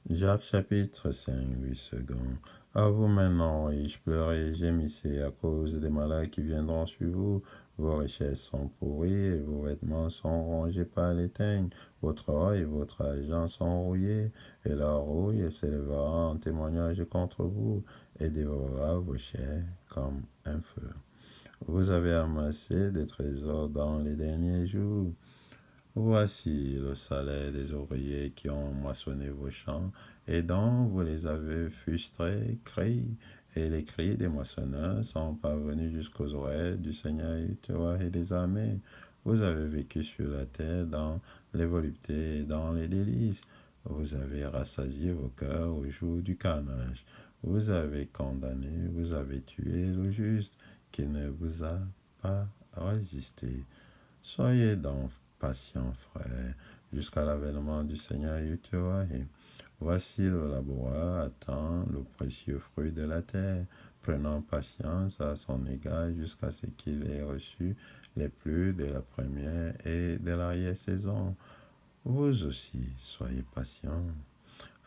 Jacques chapitre 5, 8 secondes. À vous maintenant, riches, pleurez, gémissez à cause des malades qui viendront sur vous. Vos richesses sont pourries et vos vêtements sont rongés par les teignes. Votre or et votre argent sont rouillés et la rouille s'élèvera en témoignage contre vous et dévorera vos chairs comme un feu. Vous avez amassé des trésors dans les derniers jours. Voici le salaire des ouvriers qui ont moissonné vos champs et dont vous les avez frustrés, cris, et les cris des moissonneurs sont parvenus jusqu'aux oreilles du Seigneur et des armées. Vous avez vécu sur la terre dans les voluptés et dans les délices. Vous avez rassasié vos cœurs au jour du carnage. Vous avez condamné, vous avez tué le juste qui ne vous a pas résisté. Soyez donc patients, frères, jusqu'à l'avènement du Seigneur Yahweh. Voici le laboureur attend le précieux fruit de la terre, prenant patience à son égard jusqu'à ce qu'il ait reçu les plus de la première et de l'arrière-saison. Vous aussi, soyez patients,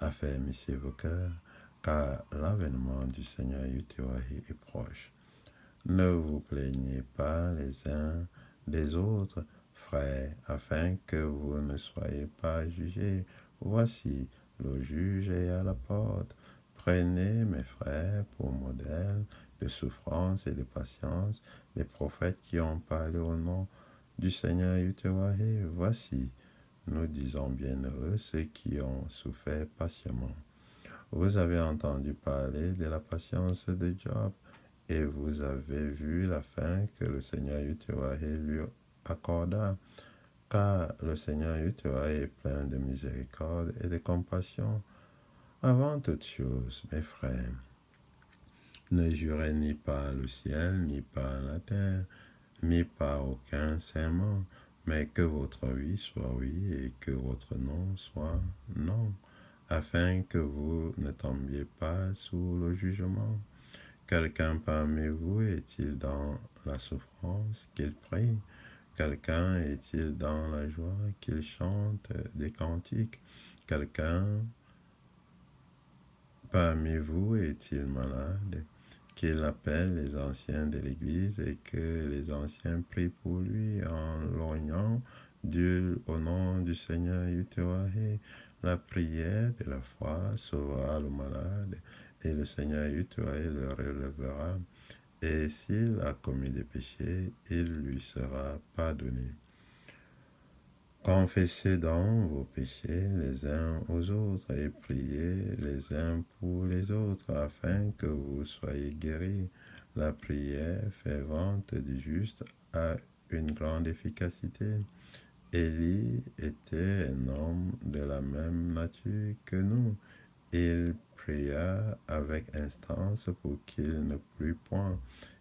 affermissez vos cœurs, car l'avènement du Seigneur Yahweh est proche. Ne vous plaignez pas les uns des autres, frères, afin que vous ne soyez pas jugés. Voici, le juge est à la porte. Prenez, mes frères, pour modèle de souffrance et de patience les prophètes qui ont parlé au nom du Seigneur Yahweh. Voici, nous disons bienheureux ceux qui ont souffert patiemment. Vous avez entendu parler de la patience de Job et vous avez vu la fin que le Seigneur Yahweh lui accorda, car le Seigneur Yahweh est plein de miséricorde et de compassion. Avant toute chose, mes frères, ne jurez ni par le ciel, ni par la terre, ni par aucun serment, mais que votre oui soit oui et que votre non soit non, afin que vous ne tombiez pas sous le jugement. Quelqu'un parmi vous est-il dans la souffrance qu'il prie? Quelqu'un est-il dans la joie qu'il chante des cantiques? Quelqu'un parmi vous est-il malade? Qu'il appelle les anciens de l'Église et que les anciens prient pour lui en loignant Dieu au nom du Seigneur Yahweh. La prière de la foi sauvera le malade et le Seigneur Yahweh le relèvera. Et s'il a commis des péchés, il lui sera pardonné. Confessez donc vos péchés les uns aux autres et priez les uns pour les autres afin que vous soyez guéris. La prière fervente du juste a une grande efficacité. Élie était un homme de la même nature que nous. Il pria avec instance pour qu'il ne plût point,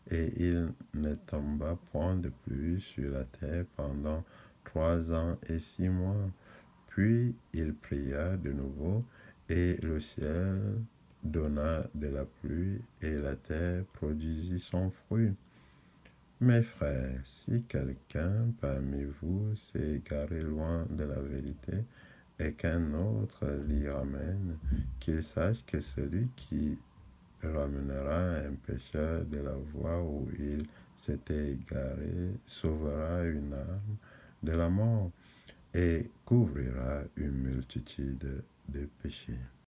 et il ne tomba point de pluie sur la terre pendant 3 ans et 6 mois. Puis il pria de nouveau, et le ciel donna de la pluie, et la terre produisit son fruit. Mes frères, si quelqu'un parmi vous s'est égaré loin de la vérité, et qu'un autre l'y ramène, qu'il sache que celui qui ramènera un pécheur de la voie où il s'était égaré sauvera une âme de la mort et couvrira une multitude de péchés.